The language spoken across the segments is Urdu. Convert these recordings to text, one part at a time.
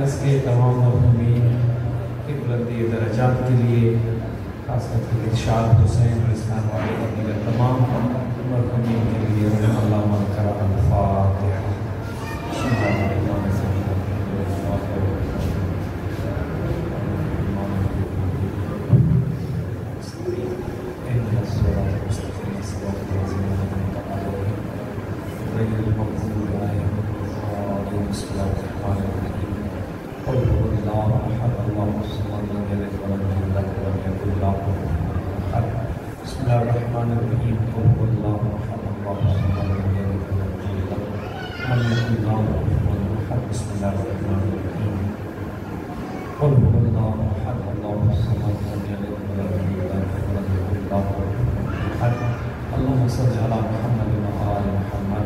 مجلس کے تمام مرحومین کی بلندی درجات کے لیے، خاص کر کے ارشاد حسین اور اسلام والے اور دیگر تمام مرحومین کے لیے اللہ منکر الفاتحہ۔ بسم اللہ الرحمن الرحیم۔ قل هو اللہ احد اللہ الصمد لم یلد ولم یولد ولم یکن له کفوا احد۔ بسم اللہ الرحمن الرحیم۔ قل هو اللہ احد اللہ الصمد لم یلد ولم یولد ولم یکن له کفوا احد۔ اللهم صل علی محمد وآل محمد۔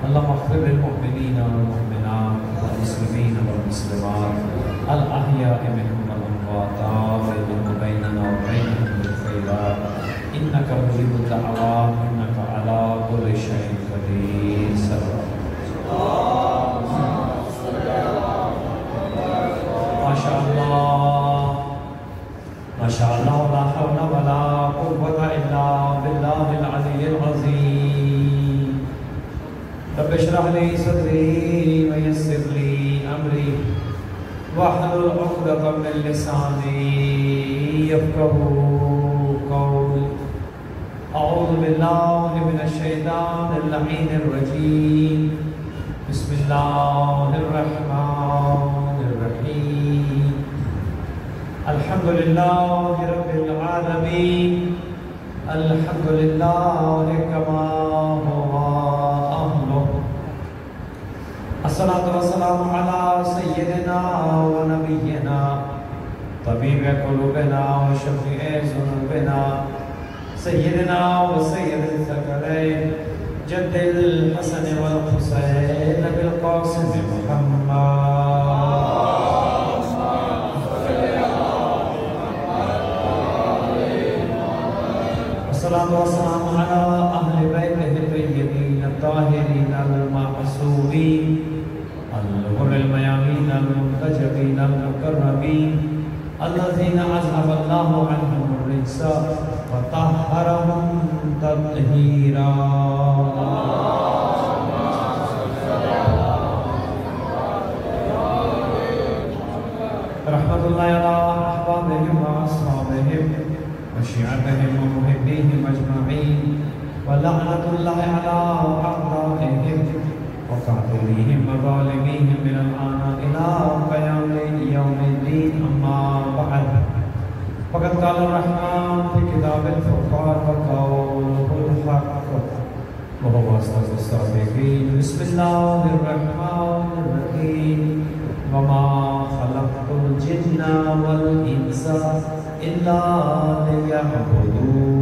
اللهم اغفر للمؤمنین والمؤمنات والمسلمین والمسلمات الاحیاء منهم والاموات بينهم بيننا وبينهم بالخيرات انك مجيب الدعوات انك على كل شيء قدير۔ ما شاء الله ما شاء الله لا حول ولا قوة الا بالله العلي العظيم۔ رب اشرح لي صدري ويسر لي امري واحلل عقدة من لساني يفقهوا قولي۔ اعوذ باللہ من الشیطان اللعین الرجیم۔ بسم اللہ الرحمن الرحیم۔ الحمد للہ رب العالمین، الحمد للہ کما هو اہلہ۔ الصلاة والسلام علی سیدنا و نبینا طبیب قلوبنا و شفیع ذنوبنا سیدنا و سید الثقلین جد الحسن والحسین بالقاسم محمد۔ الصلاة والسلام علی اہل بیتہ الطیبین الطاہرین المعصومین الغر المیامین المنتجبین المکرمین الذین اذهب اللہ عنہم الرجس وطہرہم تطہیرا۔ رحمت اللہ علی احبابہم واصحابہم وشیعتہم ومحبیہم اجمعین ولعنت اللہ علی اعدائہم وقاتلیہم وظالمیہم من الآن الى قیام یوم الدین۔ اما بعد فقد قال الرحمن في كتاب الفرقان وقوله الحق وهو أصدق الصادقين۔ بسم الله الرحمن الرحيم۔ وما خلقت الجن والإنس إلا ليعبدون۔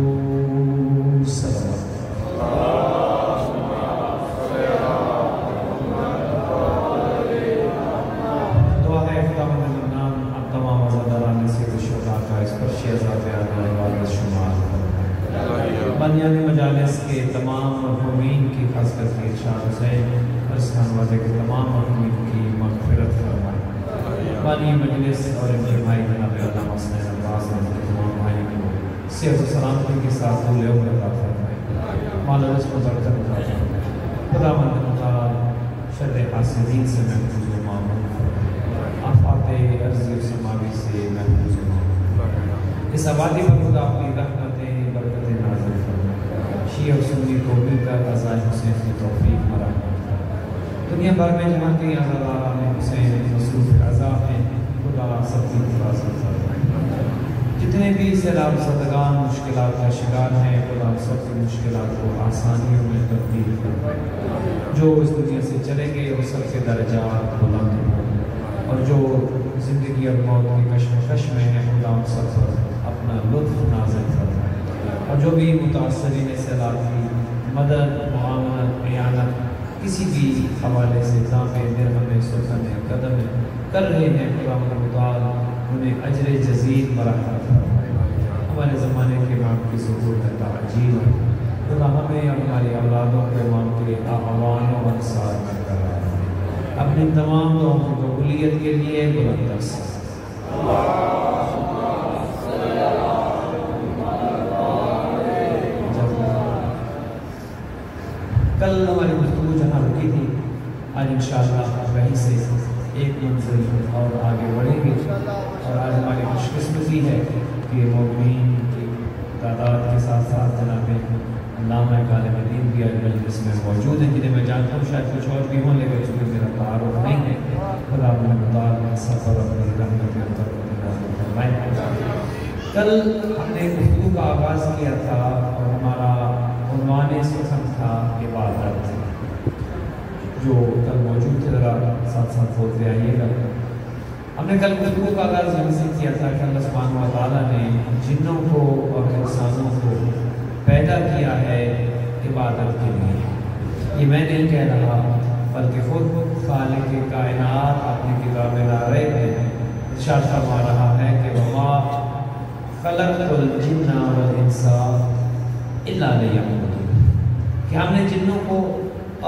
بنیان مجالس کے تمام مرحومین کی، خاص کر کے ارشاد حسین اور اسلام والے کے تمام مرحومین کی مغفرت فرمائے۔ بانی مجلس اور ان کے بھائی جناب علامہ حسین عباس اور تمام بھائی کو صحت و سلامتی کے ساتھ دولے عمر عطا فرمائے، مال و رزق و برکت عطا فرمائے۔ خداوند متعال شر حاسدین سے محفوظ و معمون فرمائے، آفات ارضی و سماوی سے محفوظ و معمون فرمائے۔ اس آبادی پر خدا اپنی رحمتیں برکتیں نازل فرمائے، شیعہ و سنی کو مل کر عزائے حسین کی توفیق فراہم فرمائے۔ دنیا بھر میں جہاں کی عزاداران حسین مصروف عزا ہیں، خدا سب کی حفاظت فرمائے۔ جتنے بھی سیلاب زدگان مشکلات کا شکار ہیں، خدا سب کی مشکلات کو آسانیوں میں تبدیل فرمائے۔ جو اس دنیا سے چلیں گے وہ سب کے درجات بلند ہوں، اور جو زندگی اور موت کی کشمکش میں ہیں، خدا ان سب پر اپنا لطف نازل فرمائے۔ اور جو بھی متاثرین سیلاب کی مدد، معاونت، اعانت کسی بھی حوالے سے تانبے، درہم، سخن، قدم کر رہے ہیں، خدا متعال انہیں اجر جزیل فراہم فرمائے۔ ہمارے زمانے کے امام کی ظہور میں تعجیل ہے، خدا ہمیں اور ہماری اولادوں کو امام کے اعوان و انصار میں قرار دے۔ اپنی تمام دعاؤں کی قبولیت کے لیے بلند درس کل ہماری گفتگو جہاں رکی تھی آج انشاءاللہ وہیں سے ایک منزل اور آگے بڑھیں گے اور آج ہماری خوش قسمتی ہے کہ مومنین کی تعداد کے ساتھ ساتھ جناب علامہ عالم دین بھی آج مجلس میں موجود ہیں جنہیں میں جانتا ہوں شاید کچھ اور بھی ہوں لیکن چونکہ میرا تعارف نہیں ہے خدا اپنے مطالعہ سفر اپنی رحمت فرمائے۔ کل ہم نے گفتگو کا آغاز کیا تھا اور ہمارا عنوان اس وقت تھا عبادت، جو کل موجود تھے ذرا ساتھ ساتھ بولتے آئیے گا۔ ہم نے کل گفتگو کا آغاز یہاں سے کیا تھا کہ اللہ سبحانہ و تعالیٰ نے جنوں کو اور انسانوں کو پیدا کیا ہے عبادت کے لیے۔ یہ میں نہیں کہہ رہا بلکہ خود خالق کائنات اپنی کتاب نارے میں ارشاد فرما رہا ہے کہ وما خلقت الجن والانس الا لیعبدون، کہ ہم نے جنوں کو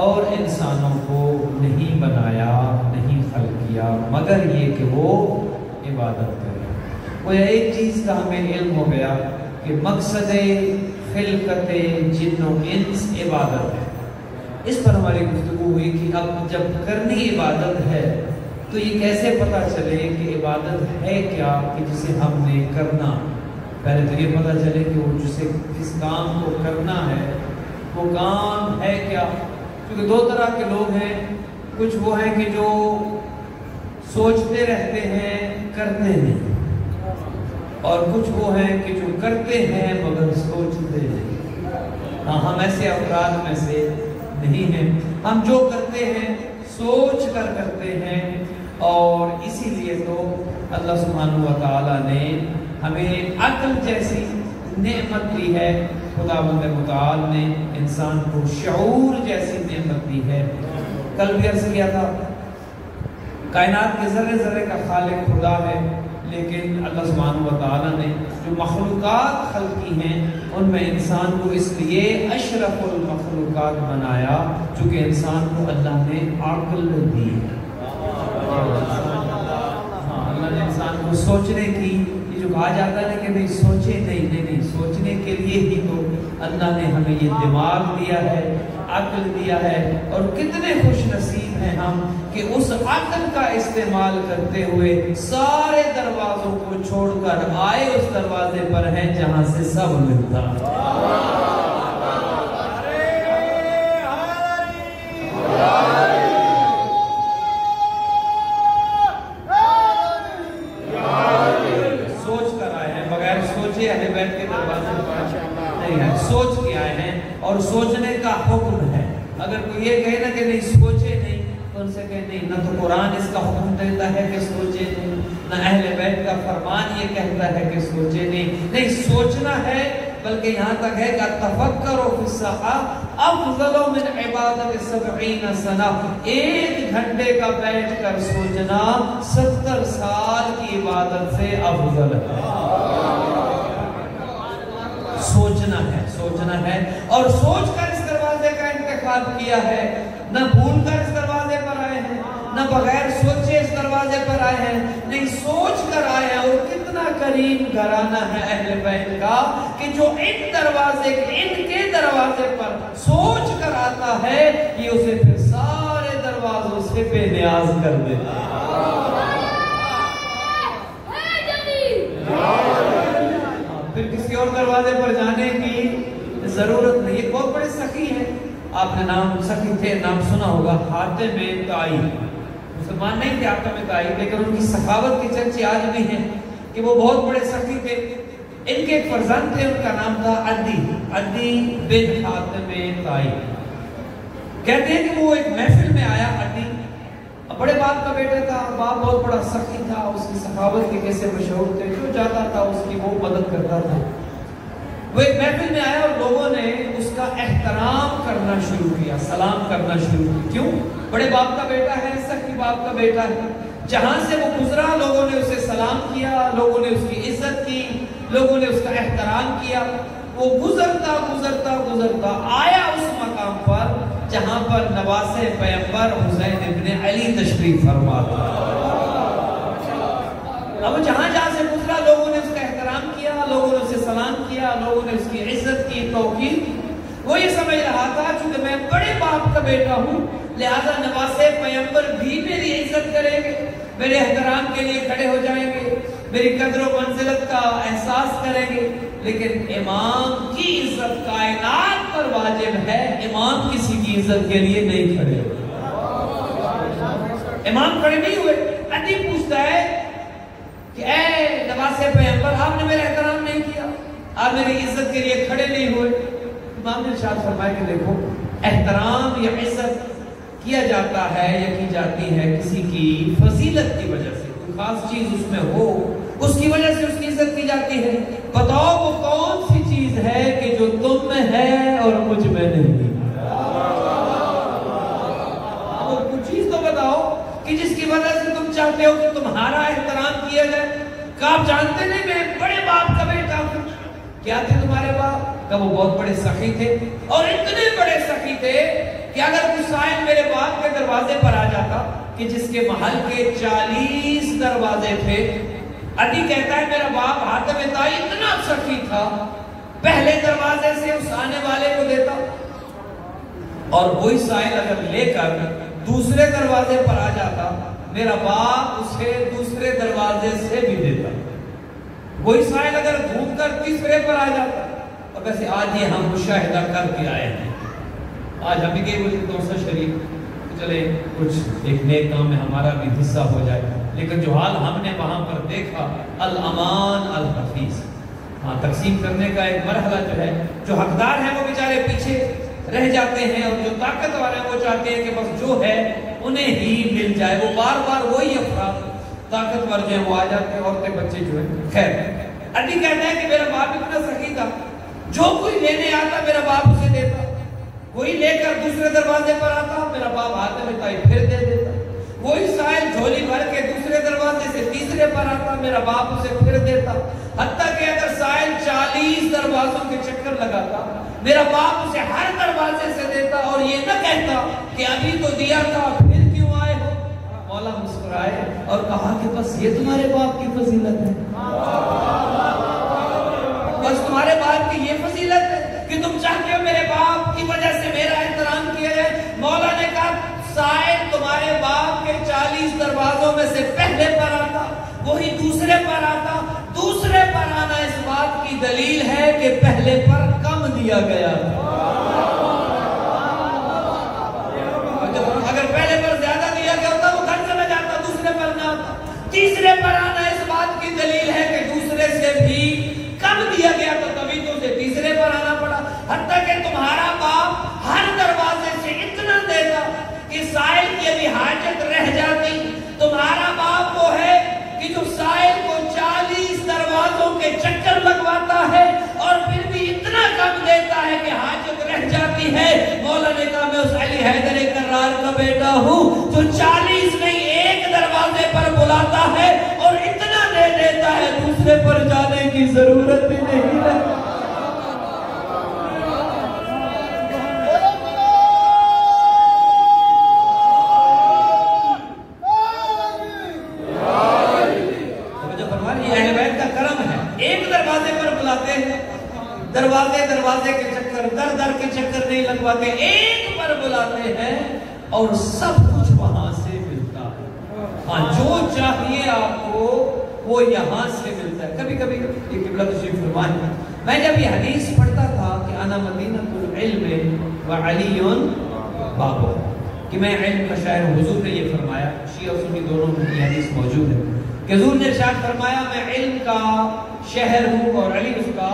اور انسانوں کو نہیں بنایا، نہیں خلق کیا مگر یہ کہ وہ عبادت کریں۔ وہ ایک چیز کا ہمیں علم ہو گیا کہ مقصد خلقت جن و انس عبادت ہے۔ اس پر ہماری گفتگو ہوئی کہ اب جب کرنی عبادت ہے تو یہ کیسے پتہ چلے کہ عبادت ہے کیا کہ جسے ہم نے کرنا۔ پہلے تو یہ پتہ چلے کہ وہ جسے کس کام کو کرنا ہے وہ کام ہے کیا، کیونکہ دو طرح کے لوگ ہیں، کچھ وہ ہیں کہ جو سوچتے رہتے ہیں کرتے نہیں، اور کچھ وہ ہیں کہ جو کرتے ہیں مگر سوچتے نہیں۔ ہاں ہم ایسے افراد میں سے نہیں ہیں، ہم جو کرتے ہیں سوچ کر کرتے ہیں، اور اسی لیے تو اللہ سبحانہ و تعالیٰ نے ہمیں عقل جیسی نعمت دی ہے، خداوند متعال نے انسان کو شعور جیسی نعمت دی ہے۔ کل بھی عرض کیا تھا کائنات کے ذرے ذرے کا خالق خدا ہے، لیکن اللہ سبحانہ و تعالیٰ نے جو مخلوقات خلق کی ہیں ان میں انسان کو اس لیے اشرف المخلوقات بنایا چونکہ انسان کو اللہ نے عقل دی ہے۔ اللہ نے انسان کو سوچنے کی، یہ جو کہا جاتا ہے کہ نہیں سوچے نہیں، سوچنے کے لیے ہی تو اللہ نے ہمیں یہ دماغ دیا ہے، عقل دیا ہے، اور کتنے خوش نصیب ہیں ہم کہ اس عقل کا استعمال کرتے ہوئے سارے دروازوں کو چھوڑ کر آئے اس دروازے پر ہیں جہاں سے سب ملتا ہے۔ اہل بیت کے دروازے پر نہیں ہے، سوچ کے آئے ہیں، اور سوچنے کا حکم ہے۔ اگر کوئی یہ کہے نا کہ نہیں سوچے نہیں تو ان سے کہے نہیں، نہ تو قرآن اس کا حکم دیتا ہے کہ سوچے نہیں، نہ اہل بیت کا فرمان یہ کہتا ہے کہ سوچے نہیں سوچنا ہے، بلکہ یہاں تک ہے کہ تفکروا فی الساعۃ افضل من عبادت 70 سنہ، 1 گھنٹے کا بیٹھ کر سوچنا 70 سال کی عبادت سے افضل ہے۔ سوچنا ہے اور سوچ کر اس دروازے کا انتخاب کیا ہے، نہ بھول کر اس دروازے پر آئے ہیں، نہ بغیر سوچے اس دروازے پر آئے ہیں، نہیں سوچ کر آئے ہیں۔ اور کتنا کریم گھرانہ ہے اہل بیت کا کہ جو ان کے دروازے پر سوچ کر آتا ہے یہ اسے پھر سارے دروازوں سے بے نیاز کر دیتا ہے۔ پھر کسی اور دروازے پر جانے کی ضرورت نہیں۔ یہ بہت بڑے سخی ہیں، آپ نے نام سخی تھے، نام سنا ہوگا، حاتم طائی، مسلمان نہیں تھے حاتم طائی، لیکن ان کی سخاوت کے چرچے آج بھی ہیں کہ وہ بہت بڑے سخی تھے۔ ان کے ایک فرزند تھے، ان کا نام تھا عدی بن حاتم طائی۔ کہتے ہیں کہ وہ ایک محفل میں آیا، عدی بڑے باپ کا بیٹا تھا، باپ بہت بڑا سخی تھا، اس کی سخاوت کے کیسے مشہور تھے، جو جاتا تھا اس کی وہ مدد کرتا تھا۔ وہ ایک محفل میں آیا اور لوگوں نے اس کا احترام کرنا شروع کیا، سلام کرنا شروع کیا۔ کیوں؟ بڑے باپ کا بیٹا ہے، سخی باپ کا بیٹا ہے، جہاں سے وہ گزرا لوگوں نے اسے سلام کیا، لوگوں نے اس کی عزت کی، لوگوں نے اس کا احترام کیا۔ وہ گزرتا آیا اس مقام پر جہاں پر پر نواسے پیغمبر حسین ابن علی تشریف فرما تھا۔ اب جہاں جہاں سے گزرا لوگوں نے اس کا احترام کیا، لوگوں نے اسے سلام کیا، لوگوں نے اس کی عزت کی، توقیر۔ وہ یہ سمجھ رہا تھا چونکہ میں بڑے باپ کا بیٹا ہوں لہذا نواسے پیغمبر بھی میری عزت کریں گے، میرے احترام کے لیے کھڑے ہو جائیں گے، میری قدر و منزلت کا احساس کریں گے۔ لیکن امام کی عزت کائنات پر واجب ہے، امام کسی کی عزت کے لیے نہیں کھڑے ہوئے۔ امام کھڑے نہیں ہوئے۔ عدی پوچھتا ہے کہ اے نواسے پیغمبر آپ نے میرا احترام نہیں کیا، آپ میری عزت کے لیے کھڑے نہیں ہوئے۔ امام نے ارشاد فرمایا کہ دیکھو احترام یا عزت کیا جاتا ہے یا کی جاتی ہے کسی کی فضیلت کی وجہ سے، کوئی خاص چیز اس میں ہو اس کی وجہ سے اس کی عزت کی جاتی ہے۔ بتاؤ وہ کون سی چیز ہے کہ جو تم میں ہے اور مجھ میں نہیں؟ وہ کچھ چیز تو بتاؤ کہ جس کی وجہ سے تم چاہتے ہو کہ تمہارا احترام کیا جائے۔ کہ آپ جانتے نہیں میں بڑے باپ کا بیٹا ہوں۔ کیا تھے تمہارے باپ؟ کہ وہ بہت بڑے سخی تھے، اور اتنے بڑے سخی تھے کہ اگر کوئی سائل میرے باپ کے دروازے پر آ جاتا کہ جس کے محل کے 40 دروازے تھے، عدی کہتا ہے میرا باپ حاتم طائی اتنا سخی تھا، پہلے دروازے سے اس آنے والے کو دیتا، اور وہی سائل اگر لے کر دوسرے دروازے پر آ جاتا میرا باپ اسے دوسرے دروازے سے بھی دیتا۔ وہی سائل اگر گھوم کر تیسرے پر آ جاتا، اور ویسے آج یہ ہم مشاہدہ کر کے آئے ہیں، آج ہم بھی گئے ہوئے دوسرا شریف، چلے کچھ ایک نیک کام میں ہمارا بھی حصہ ہو جائے، لیکن جو حال ہم نے وہاں پر دیکھا الامان الحفیظ، ہاں تقسیم کرنے کا ایک مرحلہ جو ہے، جو حقدار ہیں وہ بیچارے پیچھے رہ جاتے ہیں، اور جو طاقتور ہیں وہ چاہتے ہیں کہ بس جو ہے انہیں ہی مل جائے۔ وہ بار بار وہی افراد طاقتور جو ہیں وہ آ جاتے ہیں، عورتیں بچے جو ہیں۔ خیر عدی کہتا ہے کہ میرا باپ اتنا سخی تھا، جو کوئی لینے آتا میرا باپ اسے دیتا، وہی لے کر دوسرے دروازے پر آتا میرا باپ حاتم طائی پھر دے دیتا، وہی سائل جھولی بھر کے دوسرے دروازے سے تیسرے پر آتا میرا باپ اسے پھر دیتا، حتیٰ کہ اگر سائل 40 دروازوں کے چکر لگاتا میرا باپ اسے ہر دروازے سے دیتا، اور یہ نہ کہتا کہ ابھی تو دیا تھا پھر کیوں آئے ہو۔ مولا مسکرائے اور کہا کہ بس یہ تمہارے باپ کی فضیلت ہے، بس تمہارے باپ کی یہ فضیلت ہے کہ تم چاہتے ہو میرے باپ کی وجہ سے میرا احترام کیا جائے۔ مولا نے کہا سائل تمہارے باپ کے 40 دروازوں میں سے پہلے پر آتا، وہی دوسرے پر آتا، دوسرے پر آنا اس بات کی دلیل ہے کہ پہلے پر کم دیا گیا تھا۔ اگر پہلے پر زیادہ دیا گیا ہوتا وہ گھر چلا جاتا، دوسرے پر نہ آتا۔ تیسرے پر آنا اس بات کی دلیل ہے کہ دوسرے سے بھی کم دیا گیا تو تبھی تو اسے تیسرے پر آنا پڑا، حتیٰ کہ تمہارا باپ ہر دروازے سے اتنا دیتا کہ سائل کی ابھی حاجت رہ جاتی۔ تمہارا باپ وہ ہے کہ جو سائل کو 40 دروازوں کے چکر لگواتا ہے اور پھر بھی اتنا کم دیتا ہے کہ حاجت رہ جاتی ہے۔ مولا نے کہا میں اس علی حیدر کرار کا بیٹا ہوں جو 40 نہیں ایک دروازے پر بلاتا ہے اور اتنا دے دیتا ہے دوسرے پر جانے کی ضرورت بھی نہیں ہے۔ دروازے کے چکر در در کے چکر نہیں لگواتے، ایک پر بلاتے ہیں اور سب کچھ وہاں سے ملتا ہے۔ ہاں جو چاہیے آپ کو وہ یہاں سے ملتا ہے۔ کبھی کبھی یہ قبلہ تشریف فرمائے، میں جب یہ حدیث پڑھتا تھا کہ انا مدینۃ العلم وعلی بابہ، کہ میں علم کا شاعر ہوں، حضور نے یہ فرمایا، شیعہ و سنی دونوں میں یہ حدیث موجود ہے کہ حضور نے ارشاد فرمایا میں علم کا شہر ہوں اور علی اس کا۔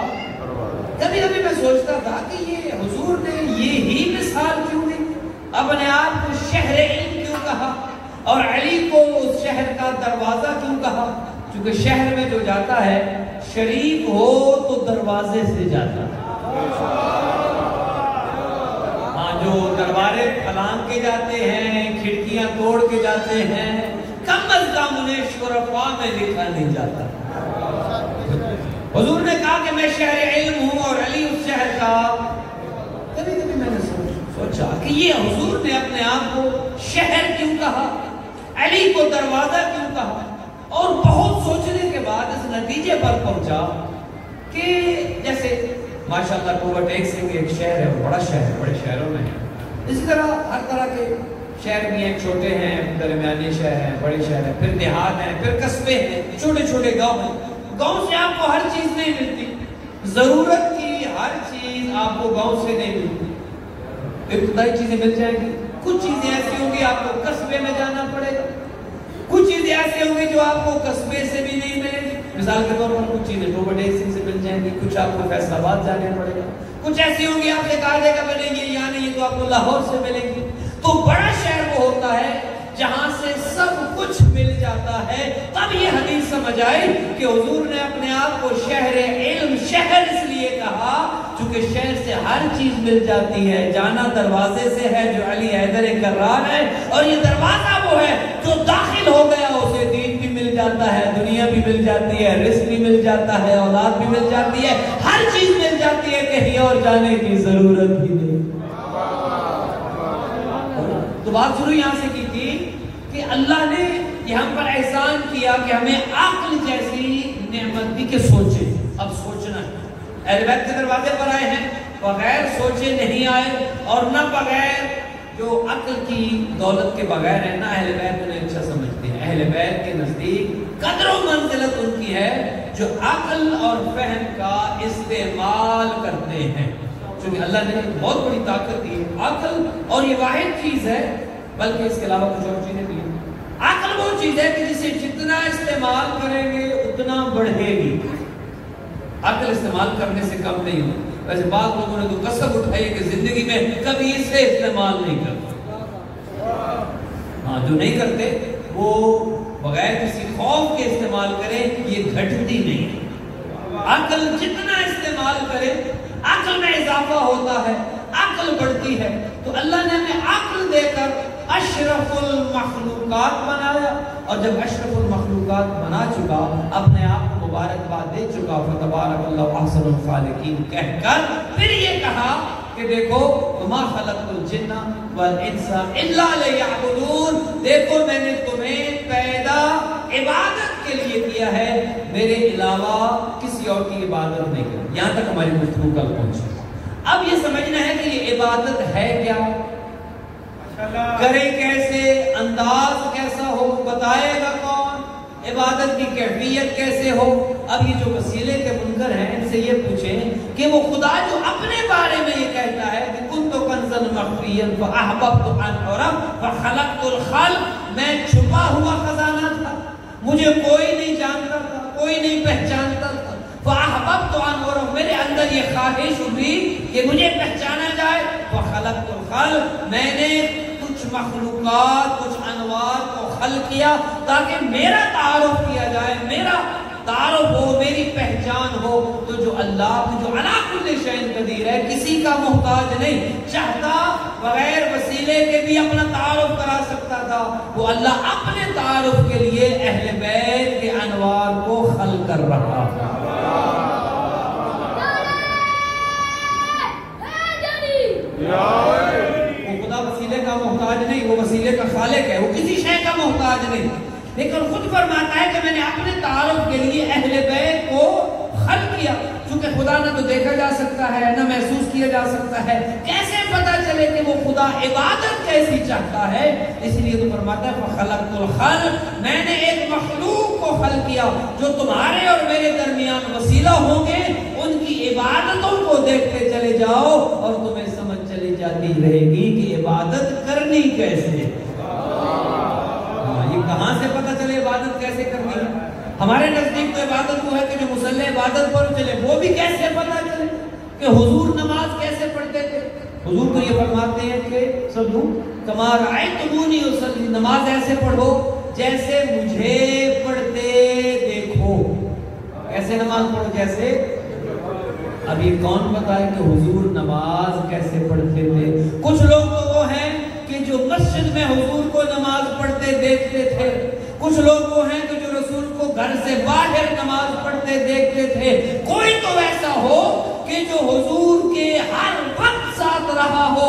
کبھی کبھی میں سوچتا تھا کہ یہ حضور نے یہی مثال کیوں دی، اپنے آپ کو شہر علم کیوں کہا اور علی کو اس شہر کا دروازہ کیوں کہا؟ چونکہ شہر میں جو جاتا ہے شریف ہو تو دروازے سے جاتا ہے۔ ہاں جو دروازے پھلانگ کے جاتے ہیں، کھڑکیاں توڑ کے جاتے ہیں، کم از کم انہیں شرفا میں لکھا نہیں جاتا۔ حضور نے کہا کہ میں شہر علم ہوں اور علی اس شہر کا۔ کبھی کبھی میں نے سوچا کہ یہ حضور نے اپنے آپ کو شہر کیوں کہا، علی کو دروازہ کیوں کہا، اور بہت سوچنے کے بعد اس نتیجے پر پہنچا کہ جیسے ماشاءاللہ کوٹ ایک سے ایک شہر ہے، وہ بڑا شہر ہے، بڑے شہروں میں ہے، اسی طرح ہر طرح کے شہر بھی ہیں، چھوٹے ہیں، درمیانی شہر ہیں، بڑے شہر ہیں، پھر دیہات ہیں، پھر قصبے ہیں، چھوٹے چھوٹے گاؤں ہیں۔ گاؤں سے آپ کو ہر چیز نہیں ملتی، ضرورت کی ہر چیز آپ کو گاؤں سے نہیں ملتی، ابتدائی چیزیں مل جائیں گی، کچھ چیزیں ایسی ہوں گی آپ کو قصبے میں جانا پڑے گا، کچھ چیزیں ایسی ہوں گی جو آپ کو قصبے سے بھی نہیں ملے گی، مثال کے طور پر کچھ چیزیں ٹوبڈے سے مل جائیں گی، کچھ آپ کو فیصل آباد جانا پڑے گا، کچھ ایسی ہوں گی آپ سے کہا جائے گا ملیں گی یا نہیں، تو آپ کو لاہور سے ملیں گی۔ تو بڑا شہر وہ ہوتا ہے جہاں سے سب کچھ مل جاتا ہے۔ تب یہ حدیث سمجھ آئی کہ حضور نے اپنے آپ کو شہر علم شہر اس لیے کہا چونکہ شہر سے ہر چیز مل جاتی ہے، جانا دروازے سے ہے جو علی حیدر کرار ہے، اور یہ دروازہ وہ ہے جو داخل ہو گیا اسے دین بھی مل جاتا ہے، دنیا بھی مل جاتی ہے، رزق بھی مل جاتا ہے، اولاد بھی مل جاتی ہے، ہر چیز مل جاتی ہے، کہیں اور جانے کی ضرورت بھی نہیں۔ تو بات شروع یہاں سے کی تھی کہ اللہ نے یہ ہم پر احسان کیا کہ ہمیں عقل جیسی نعمت دی کہ سوچے، اب سوچنا ہے۔ اہل بیت کے دروازے پر آئے ہیں، بغیر سوچے نہیں آئے، اور نہ بغیر جو عقل کی دولت کے بغیر ہے، نہ اہل بیت انہیں اچھا سمجھتے ہیں۔ اہل بیت کے نزدیک قدر و منزلت ان کی ہے جو عقل اور فہم کا استعمال کرتے ہیں، کیونکہ اللہ نے بہت بڑی طاقت دی ہے۔ عقل اور یہ واحد چیز ہے، بلکہ اس کے علاوہ کچھ اور چیزیں بھی ہیں۔ عقل وہ چیز ہے کہ جسے جتنا استعمال کریں گے اتنا بڑھے گی، عقل استعمال کرنے سے کم نہیں ہو۔ ویسے بعض لوگوں نے تو قسم اٹھائی کہ زندگی میں کبھی اسے استعمال نہیں کرتے، ہاں جو نہیں کرتے وہ بغیر کسی خوف کے استعمال کریں، یہ گھٹتی نہیں۔ عقل جتنا استعمال کرے عقل میں اضافہ ہوتا ہے، عقل بڑھتی ہے۔ تو اللہ نے ہمیں عقل دے کر اشرف المخلوقات بنایا، اور جب اشرف المخلوقات بنا چکا، اپنے آپ کو مبارکباد دے چکا، فتبارک اللہ احسن الخالقین کہہ کر پھر یہ کہا کہ دیکھو وما خلقت الجن والانس الا لیعبدون، دیکھو میں نے تمہیں پیدا عبادت کے لیے کیا ہے، میرے علاوہ کسی اور کی عبادت نہیں کریں۔ یہاں تک ہماری گفتگو کل پہنچی۔ اب یہ سمجھنا ہے کہ یہ عبادت ہے کیا، کرے کیسے، انداز کیسا ہو، بتائے گا کون، عبادت کی کیفیت کیسے ہو۔ اب یہ جو وسیلے کے منکر ہیں ان سے یہ پوچھیں کہ وہ خدا جو اپنے بارے میں یہ کہتا ہے کہ کنت کنزا مخفیا فاحببت ان اعرف فخلقت الخلق، میں چھپا ہوا خزانہ تھا، مجھے کوئی نہیں جانتا تھا، کوئی نہیں پہچانتا تھا، فاحببت ان اعرف، میرے اندر یہ خواہش ہوئی کہ مجھے پہچانا جائے، فخلقت الخلق، میں نے کچھ مخلوقات کچھ انواع کو خلق کیا تاکہ میرا تعارف کیا جائے، میرا تعارف ہو، میری پہچان ہو۔ تو جو اللہ جو علی کل شیء قدیر ہے، کسی کا محتاج نہیں، چاہتا بغیر وسیلے کے بھی اپنا تعارف کرا سکتا تھا، وہ اللہ اپنے تعارف کے لیے اہل بیت کے انوار کو خلق کر رہا تھا۔ وہ خدا وسیلے کا محتاج نہیں، وہ وسیلے کا خالق ہے، وہ کسی شے کا محتاج نہیں، لیکن خود فرماتا ہے کہ میں نے اپنے تعارف کے لیے اہل بیت کو خلق کیا۔ چونکہ خدا نہ تو دیکھا جا سکتا ہے نہ محسوس کیا جا سکتا ہے، کیسے پتا چلے کہ وہ خدا عبادت کیسی چاہتا ہے؟ اس لیے تو فرماتا ہے فخلقت الخلق، میں نے ایک مخلوق کو خلق کیا جو تمہارے اور میرے درمیان وسیلہ ہوں گے، ان کی عبادتوں کو دیکھتے چلے جاؤ اور تمہیں سمجھ چلی جاتی رہے گی کہ عبادت کرنی کیسے۔ یہ کہاں سے پتہ چلے عبادت کیسے کرنی ہے؟ ہمارے نزدیک تو عبادت وہ ہے کہ جو مصلی عبادت پر چلے، وہ بھی کیسے پتہ چلے کہ حضور نماز کیسے پڑھتے تھے؟ حضور تو یہ فرماتے ہیں کہ صلو کما رأیتمونی اصلی، نماز ایسے پڑھو جیسے مجھے پڑھتے دیکھو۔ ایسے نماز پڑھو جیسے، اب یہ کون بتائے کہ حضور نماز کیسے پڑھتے تھے؟ کچھ لوگ تو وہ ہیں کہ جو مسجد میں حضور کو نماز پڑھتے دیکھتے تھے، کچھ لوگ وہ ہیں کہ جو رسول کو گھر سے باہر نماز پڑھتے دیکھتے تھے، کوئی تو ایسا ہو کہ جو حضور کے ہر وقت ساتھ رہا ہو،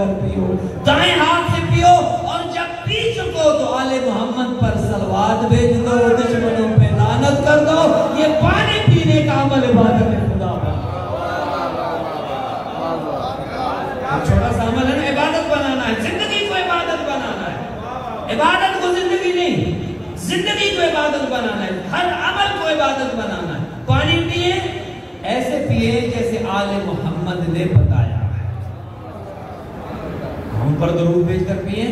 کر پیو، دائیں ہاتھ سے پیو، اور جب پی چکو تو آل محمد پر صلوات بھیج دو، دشمنوں پہ لعنت کر دو۔ یہ پانی پینے کا عمل عبادت ہے خدا کا۔ چھوٹا سا عمل ہے نا، عبادت بنانا ہے، زندگی کو عبادت بنانا ہے، عبادت کو زندگی نہیں، زندگی کو عبادت بنانا ہے، ہر عمل کو عبادت بنانا ہے۔ پانی پیئے، ایسے پیئے جیسے آل محمد نے بتایا ہے، ہم پر درود بھیج کر پیئے،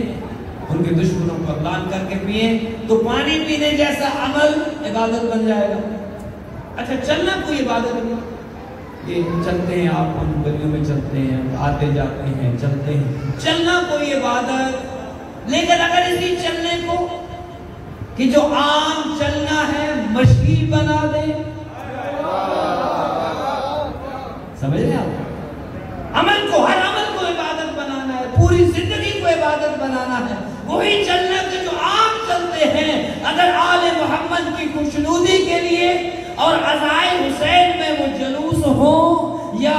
ان کے دشمنوں پر لعن کر کے پیئے، تو پانی پینے جیسا عمل عبادت بن جائے گا۔ اچھا چلنا کوئی عبادت نہیں، یہ چلتے ہیں، آپ ہم گلیوں میں چلتے ہیں، آتے جاتے ہیں، چلتے ہیں، چلنا کوئی عبادت، لیکن اگر اسی چلنے کو کہ جو عام چلنا ہے مشی بنا دے، سمجھ رہے آپ؟ عمل کو، ہر عمل کو عبادت بنانا ہے، پوری زندگی کو عبادت بنانا ہے، وہی چلنا کہ جو عام چلتے ہیں، اگر آل محمد کی خوشنودی کے لیے اور عزائے حسین میں وہ جلوس ہو، یا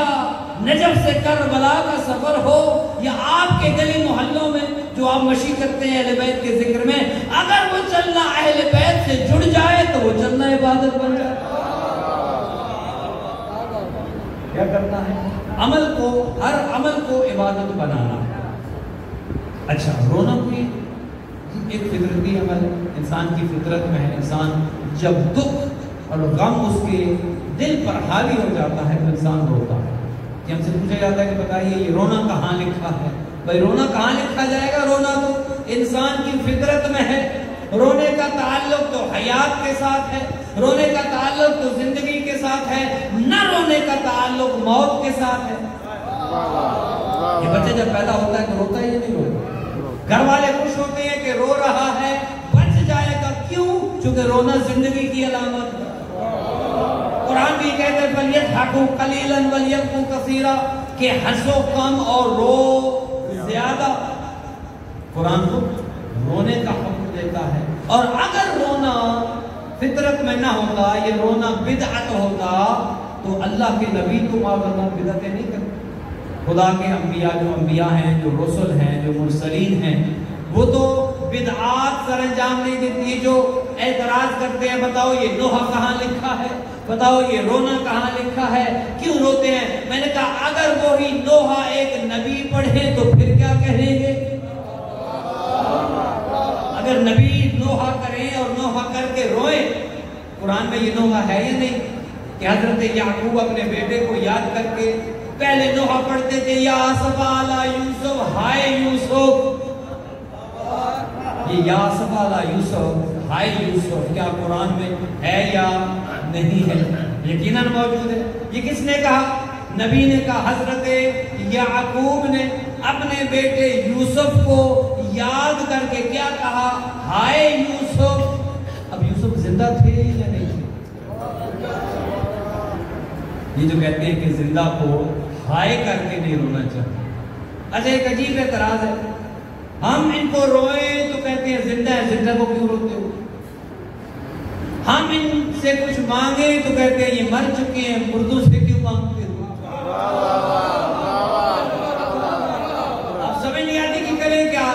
نجف سے کربلا کا سفر ہو، یا آپ کے گلی محلوں میں جو آپ مشی کرتے ہیں اہل بیت کے ذکر میں، اگر وہ چلنا اہل بیت سے جڑ جائے تو وہ چلنا عبادت بن جائے۔ کیا کرنا ہے؟ عمل کو، ہر عمل کو عبادت بنانا ہے۔ اچھا رونا بھی ایک فطرتی عمل ہے، انسان کی فطرت میں ہے، انسان جب دکھ اور غم اس کے دل پر حاوی ہو جاتا ہے تو انسان روتا ہے۔ کہ ہم سے پوچھا جاتا ہے کہ بتائیے یہ رونا کہاں لکھا ہے؟ بھائی رونا کہاں لکھا جائے گا؟ رونا تو انسان کی فطرت میں ہے، رونے کا تعلق تو حیات کے ساتھ ہے، رونے کا تعلق تو زندگی کے ساتھ ہے، نہ رونے کا تعلق موت کے ساتھ ہے۔ یہ بچہ جب پیدا ہوتا ہے تو روتا ہے یا نہیں روتا؟ گھر والے خوش ہوتے ہیں کہ رو رہا ہے، بچ جائے گا، کیوں؟ چونکہ رونا زندگی کی علامت ہے۔ قرآن بھی کہتے ہیں فَلْيَضْحَكُوا قَلِيلًا وَلْيَبْكُوا كَثِيرًا، کہ ہنسو کم اور رو زیادہ۔ قرآن کو رونے کا حکم دیتا ہے، اور اگر رونا فطرت میں نہ ہوتا، یہ رونا بدعت ہوتا، تو اللہ کے نبی تو معاذ بدعتیں نہیں کرتے۔ خدا کے انبیاء، جو انبیاء ہیں، جو رسل ہیں، جو مرسلین ہیں، وہ تو بدعات سر انجام نہیں دیتی۔ جو اعتراض کرتے ہیں بتاؤ یہ نوح کہاں لکھا ہے، بتاؤ یہ رونا کہاں لکھا ہے، کیوں روتے ہیں؟ میں نے کہا اگر وہی نوح ایک نبی پڑھے تو پھر کیا کہیں گے؟ اگر نبی نوح کریں اور نوح کر کے روئیں، قرآن میں یہ نوح ہے یا نہیں؟ کہ حضرت یعقوب اپنے بیٹے کو یاد کر کے پہلے نوح پڑھتے تھے، یا آسفا علی یوسف، ہائے یوسف، یہ یا آسفا علی یوسف، ہائے یوسف، کیا قرآن میں ہے یا نہیں ہے؟ یقیناً موجود ہے۔ یہ کس نے کہا؟ نبی نے کہا، حضرت یعقوب نے اپنے بیٹے یوسف کو یاد کر کے کیا کہا؟ ہائے یوسف۔ اب یوسف زندہ تھے یا نہیں تھے؟ یہ جو کہتے ہیں کہ زندہ کو ہائے کر کے نہیں رونا چاہتے۔ اچھا ایک عجیب اعتراض ہے، ہم ان کو روئیں تو کہتے ہیں زندہ ہے، زندہ کو کیوں روتے ہو؟ ہم ان سے کچھ مانگیں تو کہتے ہیں یہ مر چکے ہیں، مردوں سے کیوں مانگتے ہو؟ اب سمجھ نہیں آتی کہ کریں کیا؟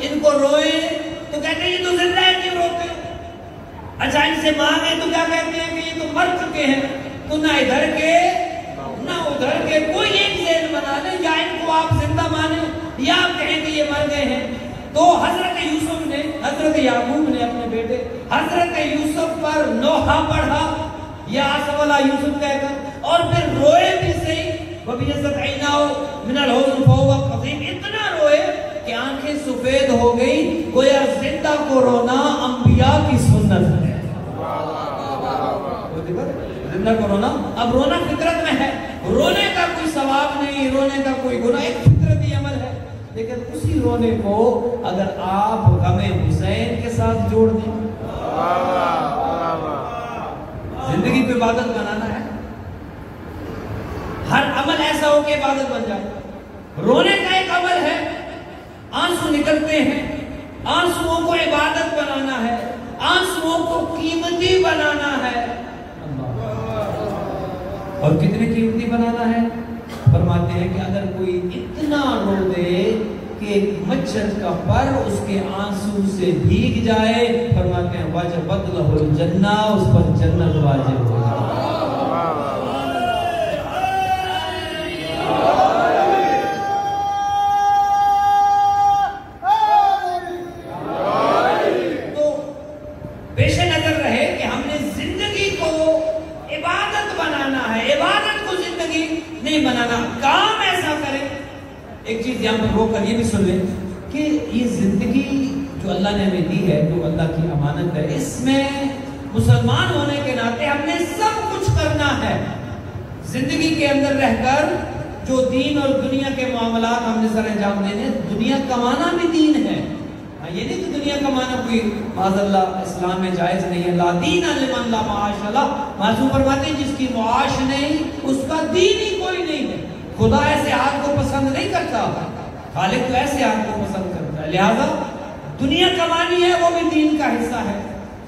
ان کو روئیں تو کہتے ہیں یہ تو زندہ ہے، کیوں روتے ہو؟ اچھا ان سے مانگیں تو کیا کہتے ہیں کہ یہ تو مر چکے ہیں، تو نہ ادھر کے نہ ادھر کے کوئی ایک ذہن بنا لیں، یا ان کو آپ زندہ مانیں یا آپ کہیں کہ یہ مر گئے ہیں۔ تو حضرت یوسف نے، حضرت یعقوب نے اپنے بیٹے حضرت یوسف پر نوحہ پڑھا، یا آسف علی یوسف کہہ کر، اور پھر روئے بھی صحیح، وَبِيَضَّتْ عَيْنَاهُ مِنَ الْحُزْنِ فَهُوَ كَظِيمٌ، اتنا روئے کہ آنکھیں سفید ہو گئی، گویا زندہ کو رونا انبیاء کی سنت ہے۔ زندہ کو رونا، اب رونا فطرت میں ہے، رونے کا کوئی ثواب نہیں، رونے کا کوئی گناہ، ایک فطرتی عمل ہے، لیکن اسی رونے کو اگر آپ غم حسین کے ساتھ جوڑ دیں، زندگی کو عبادت بنانا ہے، ہر عمل ایسا ہو کہ عبادت بن جائے۔ رونے کا ایک عمل ہے، آنسو نکلتے ہیں، آنسوؤں کو عبادت بنانا ہے، آنسوؤں کو قیمتی بنانا ہے۔ اور کتنے قیمتی بنانا ہے؟ فرماتے ہیں کہ اگر کوئی اتنا رو دے کہ ایک مچھر کا پر اس کے آنسو سے بھیگ جائے، فرماتے ہیں وجبت لہ الجنہ، اس پر جنت واجب ہو جائے۔ تو پیش نظر رہے کہ ہم نے زندگی کو عبادت بنانا ہے، عبادت کو زندگی نہیں بنانا، کام ایسا کریں۔ ایک چیز یہاں پر رو کر یہ بھی سن لیں کہ یہ زندگی جو اللہ نے ہمیں دی ہے، جو اللہ کی امانت ہے، اس میں مسلمان ہونے کے ناطے ہم نے سب کچھ کرنا ہے۔ زندگی کے اندر رہ کر جو دین اور دنیا کے معاملات ہم نے سر انجام دینے، دنیا کمانا بھی دین ہے۔ یہ نہیں کہ دنیا کمانا کوئی معاذ اللہ اسلام میں جائز نہیں ہے۔ لا دین لمن لا معاش اللہ، معصوم فرماتے ہیں جس کی معاش نہیں اس کا دین ہی کوئی نہیں ہے۔ خدا ایسے حال کو پسند نہیں کرتا، خالق تو ایسے حال کو پسند کرتا ہے۔ لہذا دنیا کمانی ہے وہ بھی دین کا حصہ ہے،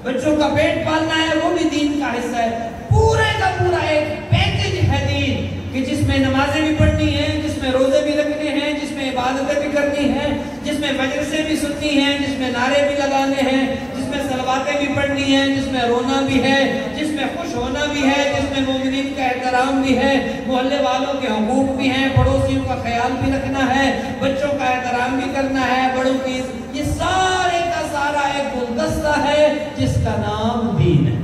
بچوں کا پیٹ پالنا ہے وہ بھی دین کا حصہ ہے۔ پورے کا پورا ایک پیکج ہے دین کہ جس میں نمازیں بھی پڑھنی ہیں، جس میں روزے بھی رکھنے ہیں، جس میں عبادتیں بھی کرنی ہیں، جس میں مجلسیں بھی سننی ہیں، جس میں نعرے بھی لگانے ہیں، جس میں صلواتیں بھی پڑھنی ہیں، جس میں رونا بھی ہے، جس میں خوش ہونا بھی ہے، جس میں مومنین کا احترام بھی ہے، محلے والوں کے حقوق بھی ہیں، پڑوسیوں کا خیال بھی رکھنا ہے، بچوں کا احترام بھی کرنا ہے، بڑوں کی، یہ سارے کا سارا ایک گلدستہ ہے جس کا نام دین ہے۔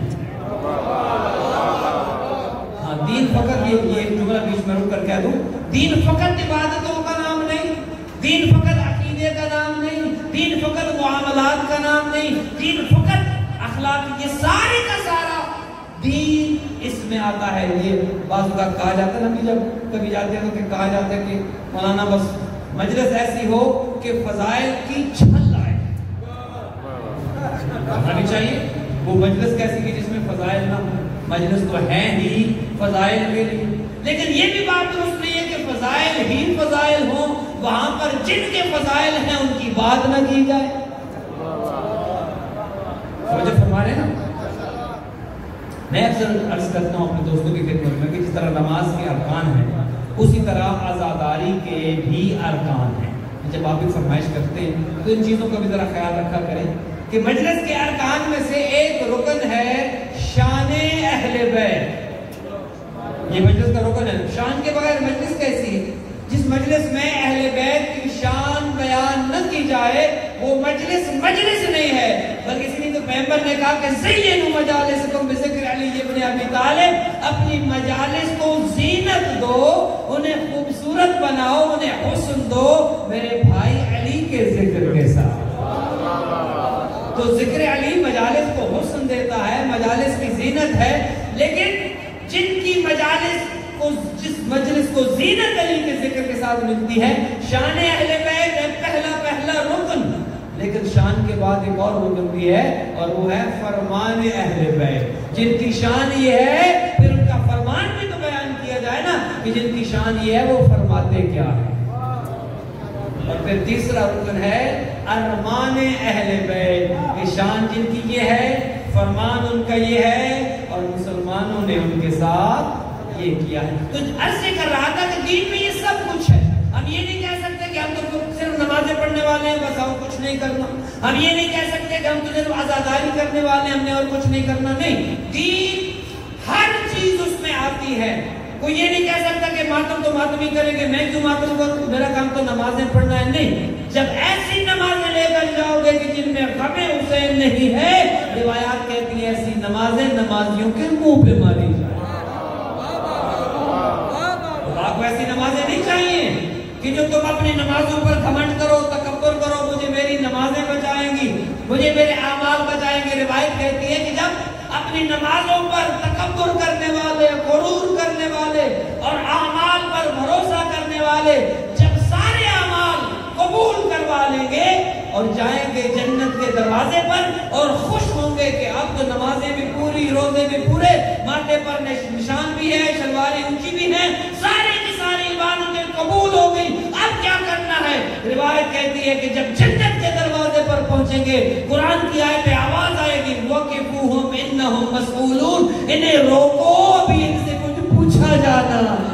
ہاں دین فقط، یہ جملہ بیچ میں رک کر کہہ دوں، دین فقط عبادتوں کا نام نہیں، دین فقط عقیدے کا نام نہیں، دین فقط معاملات کا نام نہیں، دین فقط اخلاق، یہ سارے کا سارا دین اس میں آتا ہے۔ یہ بعض اوقات کہا جاتا ہے نا، جب کبھی جاتے ہیں تو کہا جاتا ہے کہ مولانا بس مجلس ایسی ہو کہ فضائل کی چھل آئے، ہمیں چاہیے وہ مجلس کیسی کہ جس میں فضائل نہ ہو۔ مجلس تو ہے ہی فضائل کے لیے، لیکن یہ بھی بات درست نہیں ہے کہ فضائل ہی فضائل ہوں، وہاں پر جن کے فضائل ہیں ان کی بات نہ کی جائے۔ سمجھے فرما رہے نا؟ میں اکثر عرض کرتا ہوں اپنے دوستوں کی خدمت میں کہ جس طرح نماز کے ارکان ہیں اسی طرح عزاداری کے بھی ارکان ہیں۔ جب آپ بھی فرمائش کرتے ہیں تو ان چیزوں کا بھی ذرا خیال رکھا کریں کہ مجلس کے ارکان میں سے ایک رکن ہے شان اہل بیت۔ یہ مجلس کا رکن ہے، شان کے بغیر مجلس کیسی ہے؟ جس مجلس میں اہل بیت کی شان بیان نہ کی جائے وہ مجلس نہیں ہے، بلکہ اس لیے تو پیغمبر نے کہا کہ زینوا مجالسکم بذکر علی ابن ابی طالب، اپنی مجالس کو زینت دو، انہیں خوبصورت بناؤ، انہیں حسن دو میرے بھائی علی کے ذکر کے ساتھ۔ تو ذکر علی مجالس کو حسن دیتا ہے، مجالس کی زینت ہے، لیکن جن کی مجالس کو، جس مجلس کو زینت علی کے ذکر کے ساتھ ملتی ہے، شان اہل بیت ہے پہلا رکن، لیکن شان کے بعد ایک اور رکن بھی ہے اور وہ ہے فرمان اہل بیت۔ جن کی شان یہ ہے پھر ان کا فرمان بھی تو بیان کیا جائے نا کہ جن کی شان یہ ہے وہ فرماتے کیا ہے۔ اور پھر تیسرا رکن ہے ارمان اہل بیت، کہ شان جن کی یہ ہے، فرمان ان کا یہ ہے اور مسلمانوں نے ان کے ساتھ یہ کیا ہے۔ تو عرض کر رہا تھا کہ دین میں یہ سب کچھ ہے۔ ہم یہ نہیں کہہ سکتے کہ ہم تو صرف نمازیں پڑھنے والے ہیں بس اور کچھ نہیں کرنا، ہم یہ نہیں کہہ سکتے کہ ہم تو صرف عزاداری کرنے والے ہیں ہم نے اور کچھ نہیں کرنا، نہیں، دین ہر چیز اس میں آتی ہے۔ کوئی یہ نہیں کہہ سکتا کہ ماتم تو ماتم ہی کریں گے، میں کیوں ماتم کروں، میرا کام تو نمازیں پڑھنا ہے، نہیں۔ جب ایسی نمازیں لے کر جاؤ گے کہ جن میں غم حسین نہیں ہے، روایات کہتی ہیں ایسی نمازیں نمازیوں کے منہ پہ ماری جائیں۔ آپ کو ایسی نمازیں نہیں چاہیے کہ جو تم اپنی نمازوں پر گھمنڈ کرو، تکبر کرو، مجھے میری نمازیں بچائیں گی، مجھے میرے اعمال بچائیں گے۔ روایت کہتی ہے کہ جب اپنی نمازوں پر تکبر کرنے والے، غرور کرنے والے اور اعمال پر بھروسہ کرنے والے جب سارے اعمال قبول کروا لیں گے اور جائیں گے جنت کے دروازے پر اور خوش ہوں گے کہ اب تو نمازیں بھی پوری، روزے بھی پورے، ماتھے پر نشان بھی ہے، شلواریں اونچی بھی ہیں، ساری کی ساری عبادتیں قبول ہو گئی، اب کیا کرنا ہے؟ روایت کہتی ہے کہ جب جنت کے دروازے پر پہنچیں گے قرآن کی آیت آواز آئے گی وَقِفُوهُمْ إِنَّهُمْ مَسْئُولُونَ، انہیں روکو ابھی ان سے کچھ پوچھا جانا ہے۔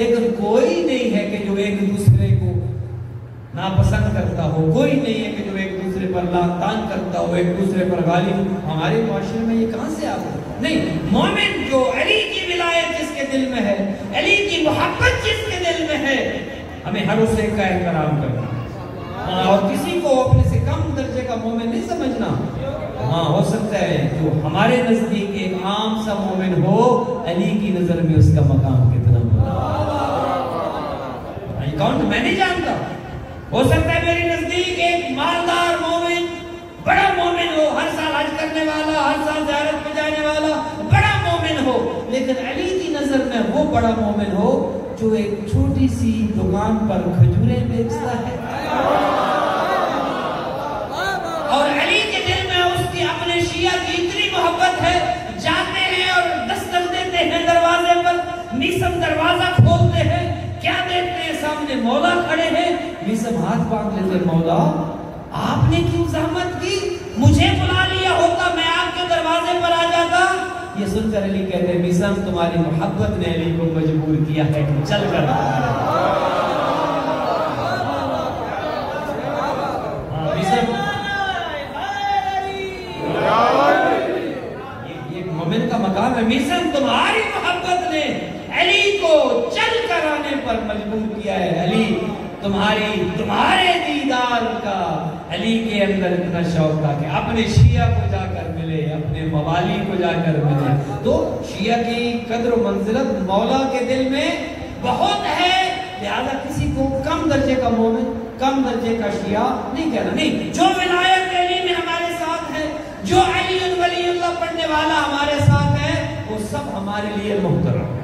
لیکن کوئی نہیں ہے کہ جو ایک دوسرے کو ناپسند کرتا ہو، کوئی نہیں ہے کہ جو ایک دوسرے پر لعن کرتا ہو، ایک دوسرے پر غالب ہو۔ ہمارے معاشرے میں یہ کہاں سے آ گیا؟ نہیں، مومن جو علی کی ولایت جس کے دل میں ہے، علی کی محبت جس کے دل میں ہے، ہمیں ہر اسے کا احترام کرنا اور کسی کو اپنے سے کم درجے کا مومن نہیں سمجھنا۔ ہاں، ہو سکتا ہے جو ہمارے نزدیک ایک عام سا مومن ہو، علی کی نظر میں اس کا مقام کتنا ہوگا کون میں نہیں جانتا۔ ہو سکتا ہے میری نزدیک ایک مالدار مومن، بڑا مومن ہو، ہر سال حج کرنے والا، ہر سال زیارت پہ جانے والا بڑا مومن ہو، لیکن علی کی نظر میں وہ بڑا مومن ہو جو ایک چھوٹی سی دکان پر کھجوریں بیچتا ہے، اور علی کے دل میں اس کی اپنے شیعہ کی اتنی محبت ہے، جاتے ہیں اور دستک دیتے ہیں دروازے پر، میسم دروازہ کھولتے ہیں، کیا دیکھتے ہیں؟ سامنے مولا کھڑے ہیں، میسم ہاتھ باندھ لیتے، مولا آپ نے کیوں زحمت کی؟ مجھے بلا لیا ہوتا، میں آپ کے دروازے پر آ جاتا۔ یہ سن کر علی کہتے ہیں، میسم تمہاری محبت نے علی کو مجبور کیا ہے کہ چل کر یہ مومن کا مقام ہے۔ میسم تمہاری محبت نے علی کو چل کر آنے پر مجبور کیا ہے، علی تمہارے دیدار کا علی کے اندر اتنا شوق تھا کہ اپنے شیعہ کو جا کر ملے، اپنے موالی کو جا کر ملے۔ تو شیعہ کی قدر و منزلت مولا کے دل میں بہت ہے، لہذا کسی کو کم درجے کا مومن، کم درجے کا شیعہ نہیں کہنا۔ نہیں، جو ولایت علی میں ہمارے ساتھ ہے، جو علی ولی اللہ پڑھنے والا ہمارے ساتھ ہے، وہ سب ہمارے لیے محترم ہے۔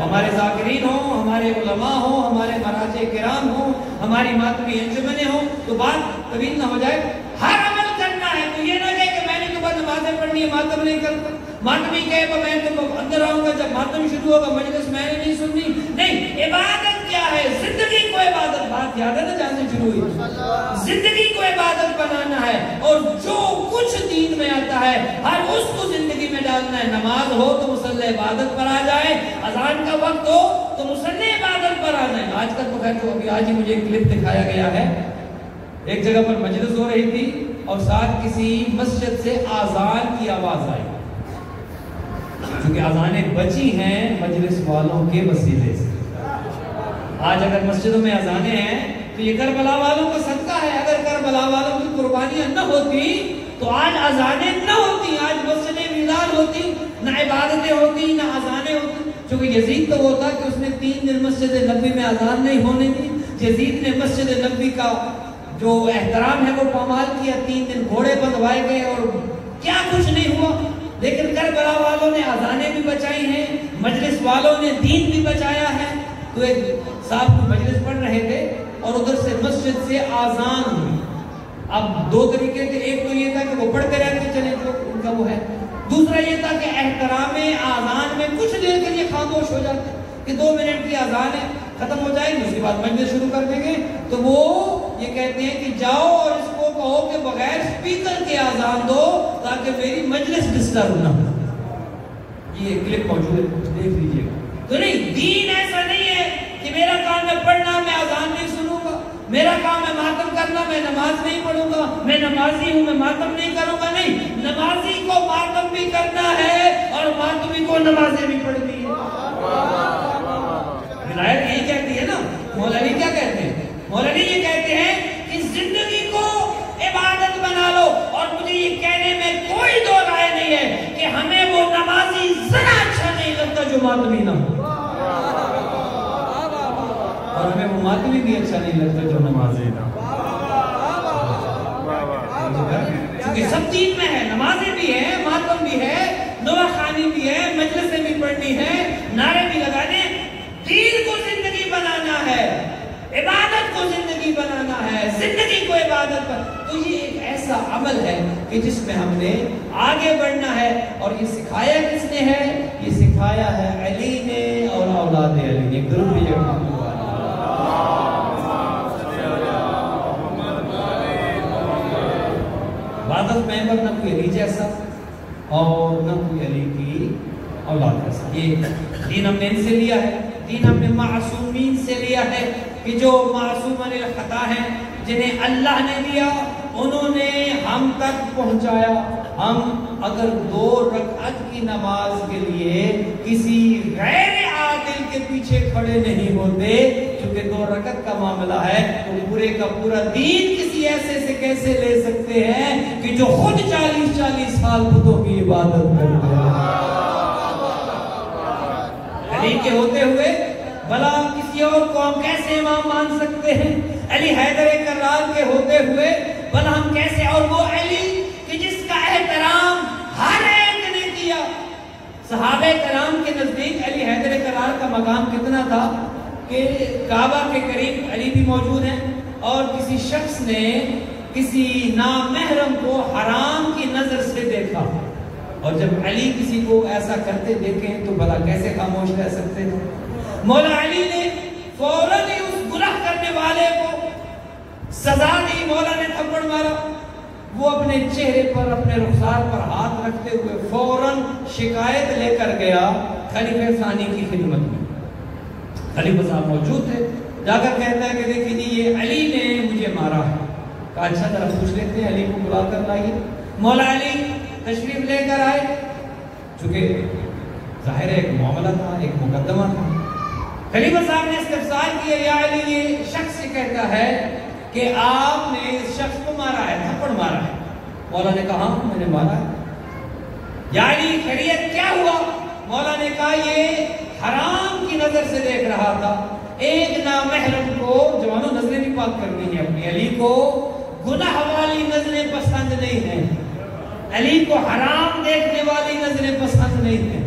ہمارے ذاکرین ہوں، ہمارے علماء ہوں، ہمارے مراجع کرام ہوں، ہماری ماتمی انجمنیں ہوں، تو بات طویل نہ ہو جائے، ہر عمل کرنا ہے۔ تو یہ نہ کہے کہ میں نے تو بس نمازیں پڑھنی ہے، ماتم نہیں کرتا۔ ماتمی کہے کہ میں تو اندر آؤں گا، جب ماتم شروع ہوگا مجلس میں نے نہیں سننی۔ نہیں، عبادت کیا ہے؟ زندگی کو عبادت، بات یاد ہے نا جہاں سے شروع ہوئی، زندگی کو عبادت بنانا ہے، اور جو کچھ دین میں آتا ہے ہر اس کو زندگی میں ڈالنا ہے۔ نماز ہو تو مصلی عبادت پر آ جائے، اذان کا وقت ہو تو مصلی عبادت پر آ جائے۔ آج کل تو خیر جو ابھی آج ہی مجھے ایک کلپ دکھایا گیا ہے، ایک جگہ پر مجلس ہو رہی تھی اور ساتھ کسی مسجد سے آذان کی آواز آئی، چونکہ آذانیں بچی ہیں مجلس والوں کے وسیلے سے۔ آج اگر مسجدوں میں آذانیں ہیں تو یہ کربلا والوں کا صدقہ ہے۔ اگر کربلا والوں کی قربانیاں نہ ہوتی تو آج آذانیں نہ ہوتی، آج مسجدیں ویران ہوتی، نہ عبادتیں ہوتی، نہ آذانیں ہوتی۔ چونکہ یزید تو وہ تھا کہ اس نے 3 دن مسجد نبوی میں آذان نہیں ہونے دی۔ یزید نے مسجد نبوی کا جو احترام ہے وہ پامال کیا، 3 دن گھوڑے بندھوائے گئے اور کیا کچھ نہیں ہوا۔ لیکن کربلا والوں نے آذانیں بھی بچائی ہیں، مجلس والوں نے دین بھی بچایا ہے۔ تو ایک صاحب کو مجلس پڑھ رہے تھے اور ادھر سے مسجد سے آذان ہوئی۔ اب 2 طریقے تھے، ایک تو یہ تھا کہ وہ پڑھتے رہتے چلے جو ان کا وہ ہے، دوسرا یہ تھا کہ احترام آذان میں کچھ دیر کے لیے خاموش ہو جاتے کہ 2 منٹ کی آذان ہے، ختم ہو جائے گی، اس کے بعد مجلس شروع کر دیں گے۔ تو وہ یہ کہتے ہیں کہ جاؤ اور اس کو کہو کہ بغیر سپیکر کے آذان دو تاکہ میری مجلس ڈسٹرب نہ ہو۔ یہ کلپ موجود ہے، دیکھ لیجیے گا۔ تو نہیں، دین ایسا نہیں ہے کہ میرا کام ہے پڑھنا، میں آذان نہیں سنوں گا، میرا کام ہے ماتم کرنا، میں نماز نہیں پڑھوں گا، میں نمازی ہوں میں ماتم نہیں کروں گا۔ نہیں، نمازی کو ماتم بھی کرنا ہے اور ماتمی کو نمازیں بھی پڑھنی ہے۔ ولایت یہی کہتی ہے نا۔ مولوی کیا کہتے ہیں؟ مولوی یہ کہتے ہیں کہ زندگی کو عبادت بنا لو، اور مجھے یہ کہنے میں کوئی دو رائے نہیں ہے کہ ہمیں وہ نمازی ذرا اچھا نہیں لگتا جو ماتمی نہ ہو، اور ہمیں وہ ماتمی بھی اچھا نہیں لگتا جو نمازی نہ ہو۔ کیونکہ سب دین میں ہے، نمازیں بھی ہے، ماتم بھی ہے، دعا خوانی بھی ہے، مجلسیں بھی پڑھنی ہے، نعرے بھی لگانے۔ دین کو زندگی بنانا ہے، عبادت کو زندگی بنانا ہے، زندگی کو عبادت پر۔ تو یہ ایک ایسا عمل ہے کہ جس میں ہم نے آگے بڑھنا ہے، اور یہ سکھایا کس نے ہے؟ یہ سکھایا ہے علی نے اور اولاد علی نے۔ ایک درود بھی عبادت میں نہ کوئی علی جیسا اور نہ کوئی علی کی اولاد جیسا۔ یہ دین ہم نے ان سے لیا ہے، دین ہم نے معصومین سے لیا ہے کہ جو معصوم عن الخطا ہیں، جنہیں اللہ نے دیا، انہوں نے ہم تک پہنچایا۔ ہم اگر 2 رکعت کی نماز کے لیے کسی غیر عادل کے پیچھے کھڑے نہیں ہوتے، کیونکہ 2 رکعت کا معاملہ ہے، تو پورے کا پورا دین کسی ایسے سے کیسے لے سکتے ہیں کہ جو خود 40 سال بتوں کی عبادت کرتے ہیں؟ علی کے ہوتے ہوئے بھلا کسی اور کو ہم کیسے امام مان سکتے ہیں؟ علی حیدر کرار کے ہوتے ہوئے بھلا ہم کیسے، اور وہ علی کہ جس کا احترام ہر ایک نے کیا۔ صحابہ کرام کے نزدیک علی حیدر کرار کا مقام کتنا تھا کہ کعبہ کے قریب علی بھی موجود ہیں، اور کسی شخص نے کسی نامحرم کو حرام کی نظر سے دیکھا، اور جب علی کسی کو ایسا کرتے دیکھیں تو بھلا کیسے خاموش رہ سکتے ہیں؟ مولا علی نے فوراً ہی اس گناہ کرنے والے کو سزا دی، مولا نے تھپڑ مارا۔ وہ اپنے چہرے پر، اپنے رخسار پر ہاتھ رکھتے ہوئے فوراً شکایت لے کر گیا خلیفہ ثانی کی خدمت میں۔ خلیفہ صاحب موجود تھے، جا کر کہتا ہے کہ دیکھیں جی یہ علی نے مجھے مارا ہے۔ کہا اچھا ذرا پوچھ لیتے ہیں، علی کو بلا کر لائیے۔ مولا علی تشریف لے کر آئے، چونکہ ظاہر ایک معاملہ تھا، ایک مقدمہ تھا۔ خلیفہ صاحب نے استفسار کیا، یا علی یہ شخص سے کہتا ہے کہ آپ نے اس شخص کو مارا ہے، تھپڑ مارا ہے۔ مولا نے کہا میں نے مارا ہے۔ یا علی خیریت کیا ہوا؟ مولا نے کہا یہ حرام کی نظر سے دیکھ رہا تھا، ایک نامحرم کو، جوانوں نظریں بھی پاک کرنی ہے اپنی، علی کو گناہ والی نظریں پسند نہیں ہیں، علی کو حرام دیکھنے والی نظریں پسند نہیں ہیں۔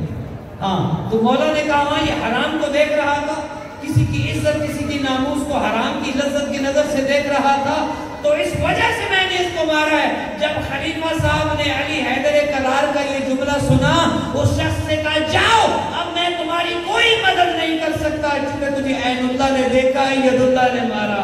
ہاں تو مولا نے کہا ہاں یہ حرام کو دیکھ رہا تھا، کسی کی عزت، کسی کی ناموس کو حرام کی لذت کی نظر سے دیکھ رہا تھا، تو اس وجہ سے میں نے اس کو مارا ہے۔ جب خلیفہ صاحب نے علی حیدر کرار کا یہ جملہ سنا، اس شخص سے کہا جاؤ، اب میں تمہاری کوئی مدد نہیں کر سکتا، کیونکہ تجھے عین اللہ نے دیکھا ہے، ید اللہ نے مارا۔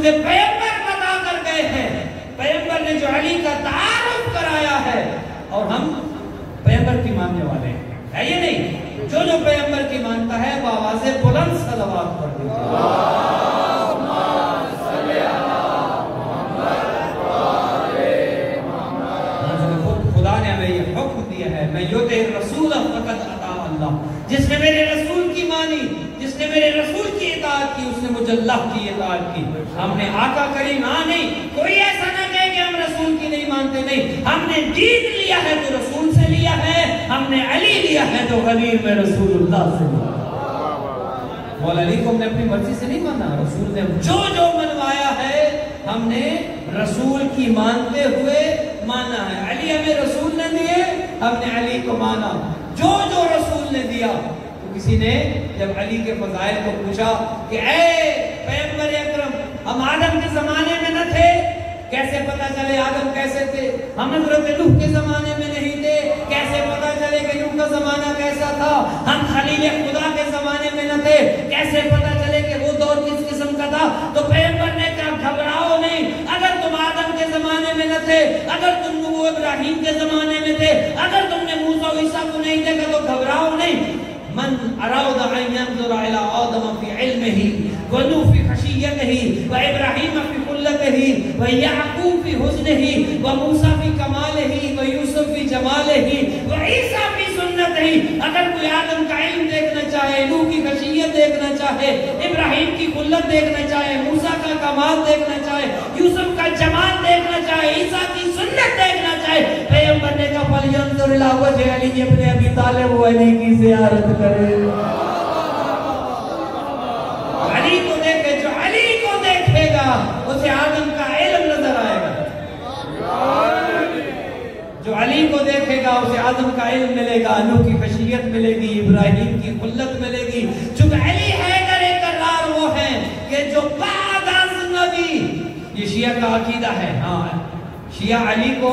پیغمبر بتا کر گئے ہیں، پیغمبر نے جو علی کا تعارف کرایا ہے، اور ہم پیغمبر کی ماننے والے ہیں، ہے یہ نہیں؟ جو جو پیغمبر کی مانتا ہے وہ آواز بلند صلوات پڑھ دیتا ہے۔ خدا نے ہمیں یہ حکم دیا ہے، میں یطع الرسول فقد اطاع اللہ، جس نے میرے رسول کی مانی، جس نے میرے رسول کی اطاعت کی، اس نے مجھے اللہ کی اطاعت کی۔ ہم نے آقا کریم، ہاں نہیں، کوئی ایسا نہ کہے کہ ہم رسول کی نہیں مانتے، نہیں، ہم نے دین لیا ہے تو رسول سے لیا ہے، ہم نے علی لیا ہے تو غیر میں رسول اللہ سے لیا۔ مولا علی کو ہم نے اپنی مرضی سے نہیں مانا، رسول نے جو جو منوایا ہے ہم نے رسول کی مانتے ہوئے مانا ہے۔ علی ہمیں رسول نے دیے، ہم نے علی کو مانا، جو جو رسول نے دیا۔ کسی نے جب علی کے فضائل کو پوچھا کہ اے پیغمبر اکرم، ہم آدم کے زمانے میں نہ تھے، کیسے پتا چلے آدم کیسے تھے؟ ہم حضرت نوح کے زمانے میں نہیں تھے، کیسے پتا چلے کہ نوح کا زمانہ کیسا تھا؟ ہم خلیل خدا کے زمانے میں نہ تھے، کیسے پتا چلے کہ وہ دور کس قسم کا تھا؟ تو پیغمبر نے کہا گھبراؤ نہیں، اگر تم آدم کے زمانے میں نہ تھے، اگر تم نوح ابراہیم کے زمانے میں تھے، اگر تم نے موسیٰ و عیسیٰ کو نہیں دیکھا تو گھبراؤ نہیں۔ من اراد ان ينظر الى آدم في علمه ونوح في خشيته وابراهيم في خلته ويعقوب في حسنه وموسى في كماله ويوسف في جماله وعيسى في سنته، اگر کوئی آدم کا علم دیکھنا چاہے، نوح کی خشیت دیکھنا چاہے، ابراہیم کی خلت دیکھنا چاہے، موسیٰ کا کمال دیکھنا چاہے، یوسف کا جمال دیکھنا چاہے، عیسیٰ کی سنت دیکھنا چاہے، پیغمبر نے کہا فَلْيَنظُرْ إِلَىٰ وَجْهِ عَلِيِّ ابْنِ أَبِي طَالِبٍ و علی کی زیارت کرے۔ علی کو دیکھے، جو علی کو دیکھے گا اسے آدم کا علم نظر آئے گا، جو علی کو دیکھے گا اسے آدم کا علم ملے گا، نوح کی خشیت ملے گی، ابراہیم کی خلت ملے گی، چونکہ علی حیدر کرار وہ ہیں کہ جو بعد از نبی، یہ شیعہ کا عقیدہ ہے، ہاں شیعہ علی کو